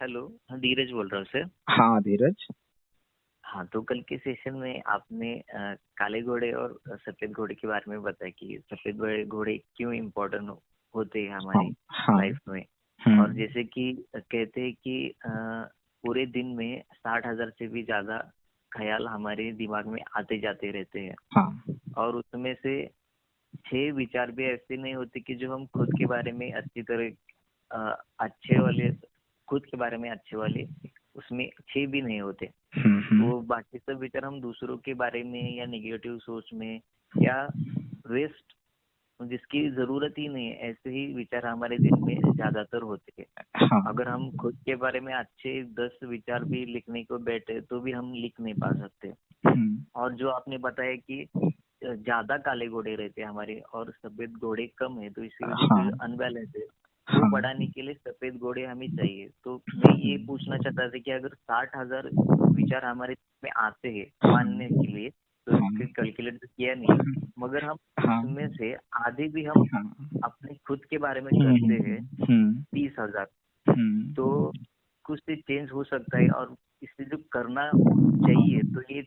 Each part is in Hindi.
हेलो। हाँ, धीरज बोल रहा हूँ सर। हाँ धीरज। हाँ, तो कल के सेशन में आपने काले घोड़े और सफेद घोड़े के बारे में बताया कि सफेद घोड़े क्यों इम्पोर्टेंट होते हैं हाँ हमारी हाँ। लाइफ में। और हम्म। जैसे कि कहते हैं कि पूरे दिन में 60,000 से भी ज्यादा ख्याल हमारे दिमाग में आते जाते रहते हैं। हाँ और उसमें से 6 विचार भी ऐसे नहीं होते कि जो हम खुद के बारे में अच्छी तरह अच्छे वाले, खुद के बारे में अच्छे वाले उसमें 6 भी नहीं होते। हम्म। वो बाकी सब विचार हम दूसरों के बारे में या नेगेटिव सोच में या वेस्ट, जिसकी जरूरत ही नहीं है, ऐसे ही विचार हमारे दिन में ज्यादातर होते हैं। हाँ। अगर हम खुद के बारे में अच्छे 10 विचार भी लिखने को बैठे तो भी हम लिख नहीं पा सकते। हम्म। और जो आपने बताया कि ज्यादा काले घोड़े रहते हैं हमारे और सफेद घोड़े कम है, तो इसी वजह से हाँ अनबैलेंस है। वो हाँ। बढ़ाने के लिए सफेद घोड़े हमें चाहिए। तो मैं ये पूछना चाहता था कि अगर 60,000 विचार हमारे में आते हैं मानने के लिए, तो इसके कैलकुलेट तो किया नहीं, मगर हम हाँ उसमें से आधे भी हम हाँ। अपने खुद के बारे में करते हैं, हम्म। 30,000, हम्म। तो कुछ से चेंज हो सकता है। और इससे जो करना चाहिए, तो ये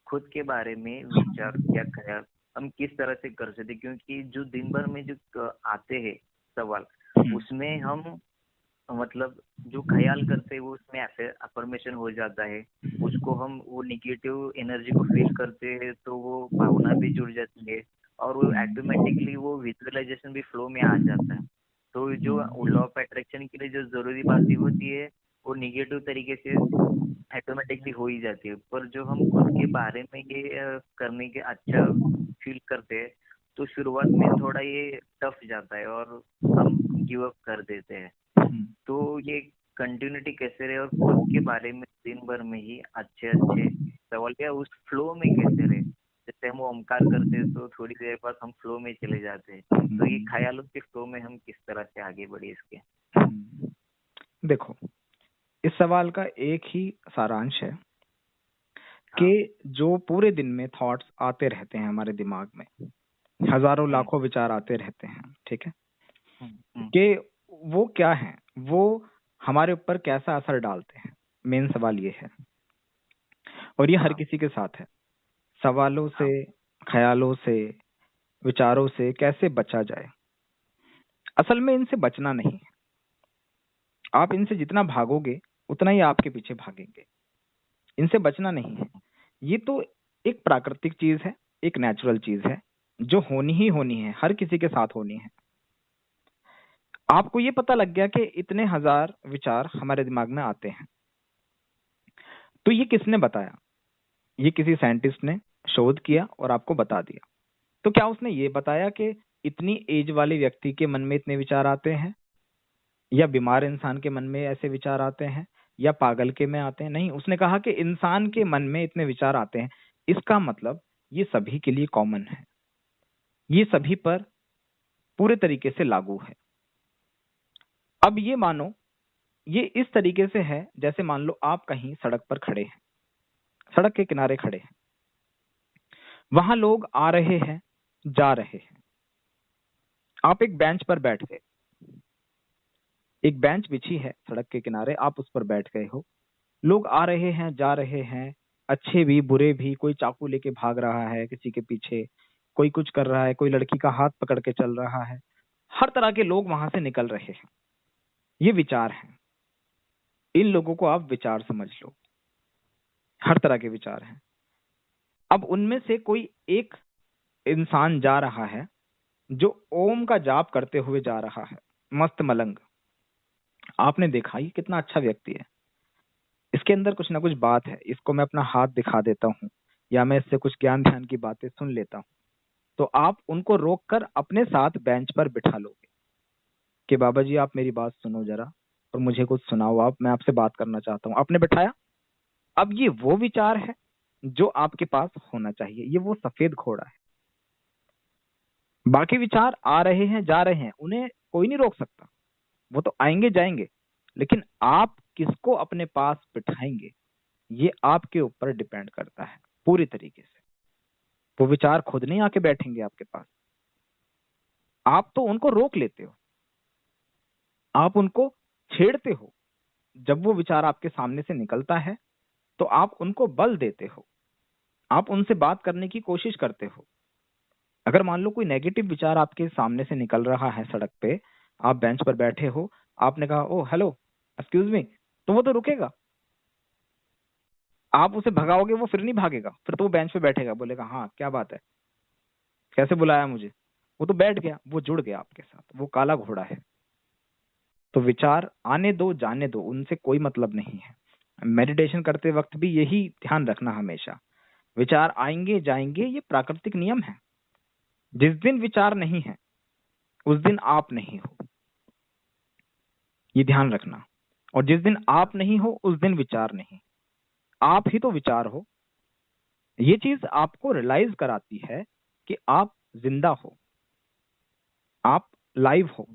खुद के बारे में विचार या ख्याल हम किस तरह से कर सकते हैं? क्योंकि जो दिन भर में जो आते हैं सवाल, उसमें हम मतलब जो ख्याल करते हैं वो उसमें ऐसे अफर्मेशन हो जाता है। उसको हम वो निगेटिव एनर्जी को फील करते हैं तो वो भावना भी जुड़ जाती है। और वो ऑटोमेटिकली वो विजुअलाइजेशन भी फ्लो में आ जाता है। तो जो लॉ ऑफ अट्रैक्शन के लिए जो जरूरी बातें होती है वो निगेटिव तरीके से ऑटोमेटिकली हो ही जाती है। पर जो हम खुद के बारे में ये करने के अच्छा फील करते हैं, तो शुरुआत में थोड़ा ये टफ जाता है और हम गिव अप कर देते हैं। तो ये कंटिन्यूटी कैसे रहे और खुद के बारे में दिन भर में ही अच्छे अच्छे सवाल या उस फ्लो में कैसे रहे? जैसे हम ओमकार करते हैं तो थोड़ी देर बाद हम फ्लो में चले जाते हैं। तो ये ख्यालों के फ्लो में हम किस तरह से आगे बढ़े इसके? देखो, इस सवाल का एक ही सारांश है हाँ। कि जो पूरे दिन में थॉट्स आते रहते हैं हमारे दिमाग में, हजारों लाखों विचार आते रहते हैं, ठीक है, कि वो क्या है, वो हमारे ऊपर कैसा असर डालते हैं। मेन सवाल ये है, और ये हर किसी के साथ है। सवालों से, ख्यालों से, विचारों से कैसे बचा जाए? असल में इनसे बचना नहीं है। आप इनसे जितना भागोगे उतना ही आपके पीछे भागेंगे। इनसे बचना नहीं है। ये तो एक प्राकृतिक चीज है, एक नेचुरल चीज है जो होनी ही होनी है, हर किसी के साथ होनी है। आपको ये पता लग गया कि इतने हजार विचार हमारे दिमाग में आते हैं, तो ये किसने बताया? ये किसी साइंटिस्ट ने शोध किया और आपको बता दिया। तो क्या उसने ये बताया कि इतनी एज वाले व्यक्ति के मन में इतने विचार आते हैं, या बीमार इंसान के मन में ऐसे विचार आते हैं, या पागल के में आते हैं? नहीं, उसने कहा कि इंसान के मन में इतने विचार आते हैं। इसका मतलब ये सभी के लिए कॉमन है, ये सभी पर पूरे तरीके से लागू है। अब ये मानो, ये इस तरीके से है जैसे मान लो आप कहीं सड़क पर खड़े हैं, सड़क के किनारे खड़े हैं, वहां लोग आ रहे हैं, जा रहे हैं। आप एक बेंच पर बैठ गए, एक बेंच बिछी है सड़क के किनारे, आप उस पर बैठ गए हो। लोग आ रहे हैं, जा रहे हैं, अच्छे भी बुरे भी। कोई चाकू लेके भाग रहा है किसी के पीछे, कोई कुछ कर रहा है, कोई लड़की का हाथ पकड़ के चल रहा है। हर तरह के लोग वहां से निकल रहे हैं। ये विचार हैं। इन लोगों को आप विचार समझ लो। हर तरह के विचार हैं। अब उनमें से कोई एक इंसान जा रहा है जो ओम का जाप करते हुए जा रहा है, मस्त मलंग। आपने देखा ये कितना अच्छा व्यक्ति है, इसके अंदर कुछ ना कुछ बात है, इसको मैं अपना हाथ दिखा देता हूँ, या मैं इससे कुछ ज्ञान ध्यान की बातें सुन लेता हूँ। तो आप उनको रोक कर अपने साथ बेंच पर बिठा लोगे कि बाबा जी आप मेरी बात सुनो जरा, और मुझे कुछ सुनाओ, आप, मैं आपसे बात करना चाहता हूँ। आपने बिठाया। अब ये वो विचार है जो आपके पास होना चाहिए। ये वो सफेद घोड़ा है। बाकी विचार आ रहे हैं, जा रहे हैं, उन्हें कोई नहीं रोक सकता। वो तो आएंगे जाएंगे, लेकिन आप किसको अपने पास बिठाएंगे ये आपके ऊपर डिपेंड करता है पूरी तरीके से। वो विचार खुद नहीं आके बैठेंगे आपके पास। आप तो उनको रोक लेते हो, आप उनको छेड़ते हो, जब वो विचार आपके सामने से निकलता है तो आप उनको बल देते हो, आप उनसे बात करने की कोशिश करते हो। अगर मान लो कोई नेगेटिव विचार आपके सामने से निकल रहा है सड़क पे, आप बेंच पर बैठे हो, आपने कहा ओ हेलो एक्सक्यूज मी, तो वो तो रुकेगा। आप उसे भगाओगे वो फिर नहीं भागेगा, फिर तो वो बेंच पे बैठेगा, बोलेगा हाँ क्या बात है, कैसे बुलाया मुझे। वो तो बैठ गया, वो जुड़ गया आपके साथ, वो काला घोड़ा है। तो विचार आने दो जाने दो, उनसे कोई मतलब नहीं है। मेडिटेशन करते वक्त भी यही ध्यान रखना हमेशा, विचार आएंगे जाएंगे, ये प्राकृतिक नियम है। जिस दिन विचार नहीं है उस दिन आप नहीं हो, ये ध्यान रखना। और जिस दिन आप नहीं हो उस दिन विचार नहीं, आप ही तो विचार हो। ये चीज आपको रियलाइज कराती है कि आप जिंदा हो, आप लाइव हो,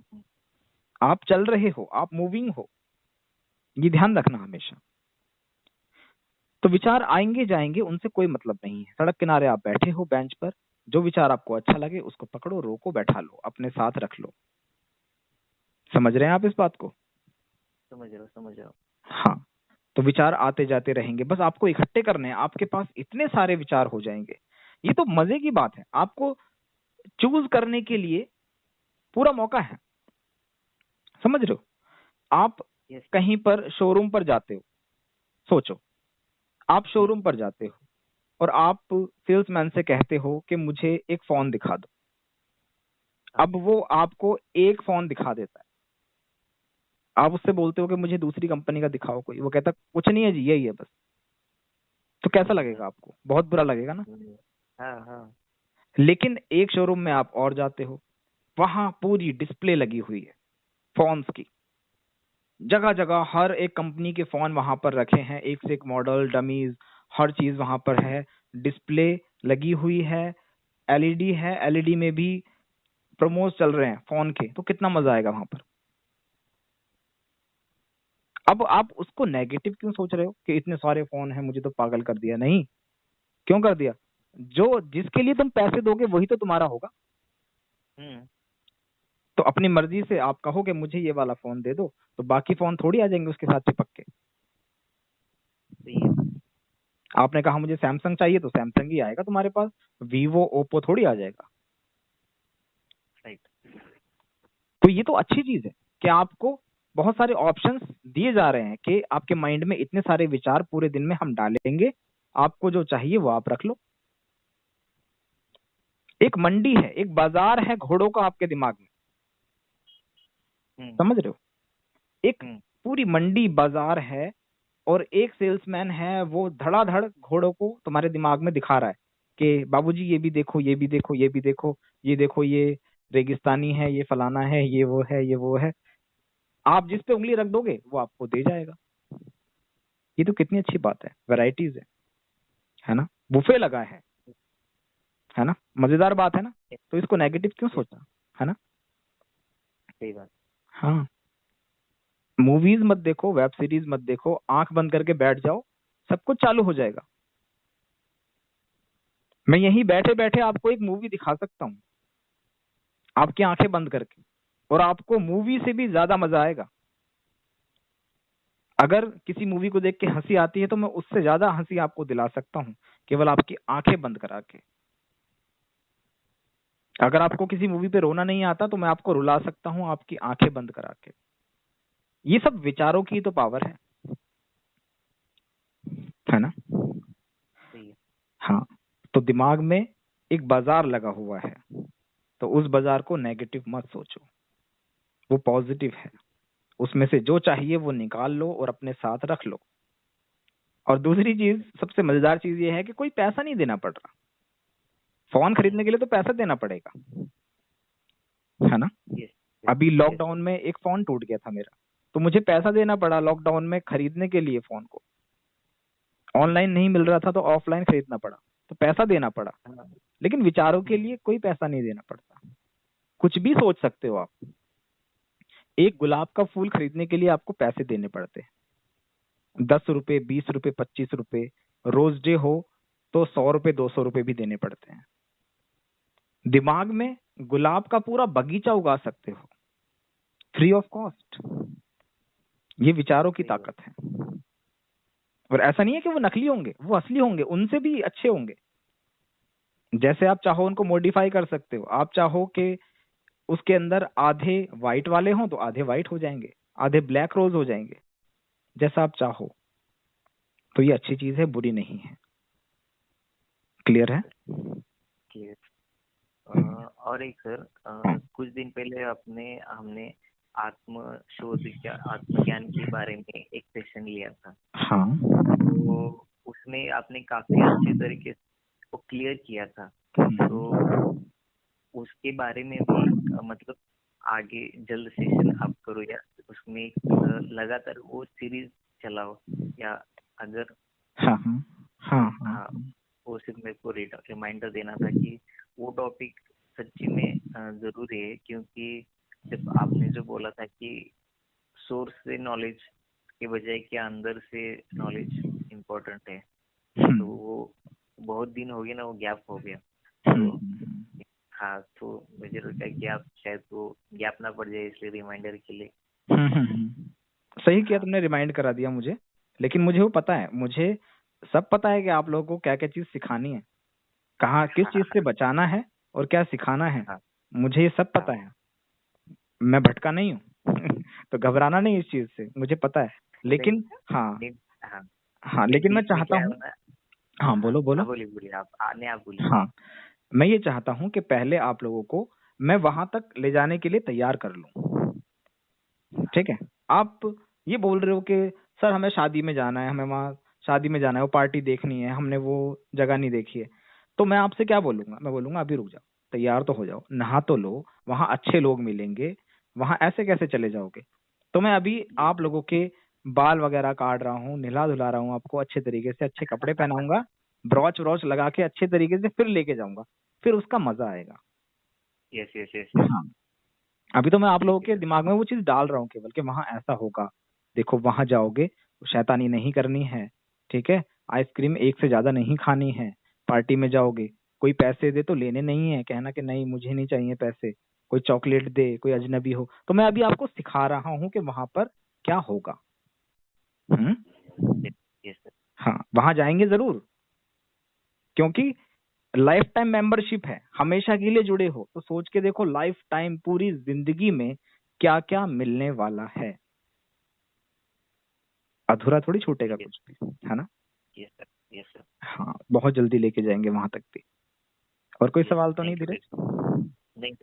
आप चल रहे हो, आप मूविंग हो। ये ध्यान रखना हमेशा। तो विचार आएंगे जाएंगे, उनसे कोई मतलब नहीं है। सड़क किनारे आप बैठे हो बेंच पर, जो विचार आपको अच्छा लगे उसको पकड़ो, रोको, बैठा लो, अपने साथ रख लो। समझ रहे हैं आप इस बात को? समझ रहा हूँ। हाँ। तो विचार आते जाते रहेंगे, बस आपको इकट्ठे करने हैं, आपके पास इतने सारे विचार हो जाएंगे। ये तो मजे की बात है, आपको चूज करने के लिए पूरा मौका है। समझ रहे हो? आप कहीं पर शोरूम पर जाते हो, सोचो आप शोरूम पर जाते हो और आप सेल्समैन से कहते हो कि मुझे एक फोन दिखा दो। अब वो आपको एक फोन दिखा देता है, आप उससे बोलते हो कि मुझे दूसरी कंपनी का दिखाओ कोई, वो कहता कुछ नहीं है जी, यही है बस। तो कैसा लगेगा आपको? बहुत बुरा लगेगा ना। हाँ हाँ। लेकिन एक शोरूम में आप और जाते हो, वहां पूरी डिस्प्ले लगी हुई है फोन्स की, जगह जगह हर एक कंपनी के फोन वहां पर रखे हैं, एक से एक मॉडल, डमीज, हर चीज वहां पर है, डिस्प्ले लगी हुई है, एलईडी है, एलईडी में भी प्रोमोस चल रहे हैं फोन के, तो कितना मजा आएगा वहां पर। अब आप उसको नेगेटिव क्यों सोच रहे हो कि इतने सारे फोन हैं मुझे तो पागल कर दिया? नहीं, क्यों कर दिया? जो जिसके लिए तुम पैसे दोगे वही तो तुम्हारा होगा। तो अपनी मर्जी से आप कहो कि मुझे ये वाला फोन दे दो, तो बाकी फोन थोड़ी आ जाएंगे उसके साथ चिपक के। आपने कहा मुझे सैमसंग चाहिए तो सैमसंग ही आएगा तुम्हारे पास, वीवो ओप्पो थोड़ी आ जाएगा। तो ये तो अच्छी चीज है कि आपको बहुत सारे ऑप्शंस दिए जा रहे हैं कि आपके माइंड में इतने सारे विचार पूरे दिन में हम डालेंगे, आपको जो चाहिए वो आप रख लो। एक मंडी है, एक बाजार है घोड़ों का आपके दिमाग में, समझ रहे हो? एक पूरी मंडी बाजार है और एक सेल्समैन है, वो धड़ाधड़ घोड़ों को तुम्हारे दिमाग में दिखा रहा है कि बाबूजी ये भी देखो, ये भी देखो, ये भी देखो, ये देखो, ये रेगिस्तानी है, ये फलाना है, ये वो है, ये वो है। आप जिस पे उंगली रख दोगे वो आपको दे जाएगा। ये तो कितनी अच्छी बात है, वैरायटीज है ना, बुफे लगा है ना, मजेदार बात है ना। तो इसको नेगेटिव क्यों सोचा, है ना? सही बात। हाँ, मूवीज मत देखो, वेब सीरीज मत देखो, आंख बंद करके बैठ जाओ, सब कुछ चालू हो जाएगा। मैं यहीं बैठे बैठे आपको एक मूवी दिखा सकता हूँ, आपकी आंखें बंद करके, और आपको मूवी से भी ज्यादा मजा आएगा। अगर किसी मूवी को देख के हंसी आती है तो मैं उससे ज्यादा हंसी आपको दिला सकता हूँ केवल आपकी आंखें बंद करा के। अगर आपको किसी मूवी पे रोना नहीं आता तो मैं आपको रुला सकता हूँ आपकी आंखें बंद करा के। ये सब विचारों की तो पावर है ना? हाँ। तो दिमाग में एक बाजार लगा हुआ है, तो उस बाजार को नेगेटिव मत सोचो, वो पॉजिटिव है। उसमें से जो चाहिए वो निकाल लो और अपने साथ रख लो। और दूसरी चीज, सबसे मजेदार चीज ये है कि कोई पैसा नहीं देना पड़ रहा। फोन खरीदने के लिए तो पैसा देना पड़ेगा, है ना? अभी लॉकडाउन में एक फोन टूट गया था मेरा, तो मुझे पैसा देना पड़ा लॉकडाउन में खरीदने के लिए फोन को। ऑनलाइन नहीं मिल रहा था तो ऑफलाइन खरीदना पड़ा, तो पैसा देना पड़ा। लेकिन विचारों के लिए कोई पैसा नहीं देना पड़ता, कुछ भी सोच सकते हो आप। एक गुलाब का फूल खरीदने के लिए आपको पैसे देने पड़ते हैं, 10 रुपए, 20 रुपए, 25 रुपए। रोज डे हो तो 100 रुपए, 200 रुपए भी देने पड़ते हैं। दिमाग में गुलाब का पूरा बगीचा उगा सकते हो फ्री ऑफ कॉस्ट। ये विचारों की सही बात। ताकत है। और ऐसा नहीं है कि वो नकली होंगे, वो असली होंगे, उनसे भी अच्छे होंगे। जैसे आप चाहो उनको मॉडिफाई कर सकते हो। आप चाहो कि उसके अंदर आधे व्हाइट वाले हों तो आधे व्हाइट हो जाएंगे, आधे ब्लैक रोज हो जाएंगे, जैसा आप चाहो। तो ये अच्छी चीज है, बुरी नहीं है। क्लियर है? क्लियर। और एक सर, कुछ दिन पहले हमने आत्मज्ञान के बारे में एक सेशन लिया था। हाँ। तो उसमें आपने काफी अच्छे तरीके से वो क्लियर किया था। तो उसके बारे में भी मतलब आगे जल्द सेशन आप करो, या उसमें लगातार वो सीरीज चलाओ, या अगर हाँ हाँ हाँ हाँ हाँ, वो सिर्फ मेरे को रिमाइंडर देना था कि वो टॉपिक सच्ची में जरूरी है, क्योंकि जब आपने जो बोला था कि सोर्स से नॉलेज के बजाय क्या अंदर से नॉलेज इम्पोर्टेंट है, तो वो बहुत दिन हो गए ना, वो गैप हो गया। तो हाँ, तो मुझे लगता है कि आप शायद वो गैप ना पड़ जाए, इसलिए रिमाइंडर के लिए। सही किया तुमने, रिमाइंड करा दिया मुझे। लेकिन मुझे वो पता है, मुझे सब पता है कि आप लोगों को क्या क्या चीज सिखानी है, कहाँ किस चीज से बचाना है और क्या सिखाना है। मुझे ये सब पता है, मैं भटका नहीं हूँ। तो घबराना नहीं इस चीज से, मुझे पता है। लेकिन हाँ हाँ, लेकिन मैं चाहता हूँ, हाँ बोलो बोलो। बोलिए बोलिए, आप बोलिए। हाँ, मैं ये चाहता हूँ कि पहले आप लोगों को मैं वहां तक ले जाने के लिए तैयार कर लूँ। ठीक है? आप ये बोल रहे हो कि सर हमें शादी में जाना है, हमें वहाँ शादी में जाना है, वो पार्टी देखनी है, हमने वो जगह नहीं देखी है। तो मैं आपसे क्या बोलूंगा? मैं बोलूंगा अभी रुक जाओ, तैयार तो हो जाओ, नहा तो लो, वहां अच्छे लोग मिलेंगे, वहां ऐसे कैसे चले जाओगे? तो मैं अभी आप लोगों के बाल वगैरह काट रहा हूँ, नहला धुला रहा हूँ, आपको अच्छे तरीके से अच्छे कपड़े पहनाऊंगा, ब्रॉच व्रॉच लगा के अच्छे तरीके से फिर लेके जाऊंगा, फिर उसका मजा आएगा। Yes yes yes. हाँ, अभी तो मैं आप लोगों के दिमाग में वो चीज डाल रहा हूँ केवल कि वहां ऐसा होगा। देखो वहां जाओगे, शैतानी नहीं करनी है, ठीक है? आइसक्रीम एक से ज्यादा नहीं खानी है। पार्टी में जाओगे, कोई पैसे दे तो लेने नहीं है, कहना कि नहीं मुझे नहीं चाहिए पैसे। कोई चॉकलेट दे, कोई अजनबी हो, तो मैं अभी आपको सिखा रहा हूँ कि वहां पर क्या होगा। हाँ, वहां जाएंगे जरूर, क्योंकि लाइफ टाइम मेंबरशिप है, हमेशा के लिए जुड़े हो, तो सोच के देखो लाइफ टाइम पूरी जिंदगी में क्या क्या मिलने वाला है। अधूरा थोड़ी छूटेगा कुछ भी, है ना? Yes sir, yes sir. हाँ, बहुत जल्दी लेके जाएंगे वहां तक भी। और कोई सवाल तो नहीं धीरज? नहीं,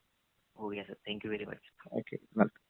हो गया sir, thank you very much. Okay, welcome.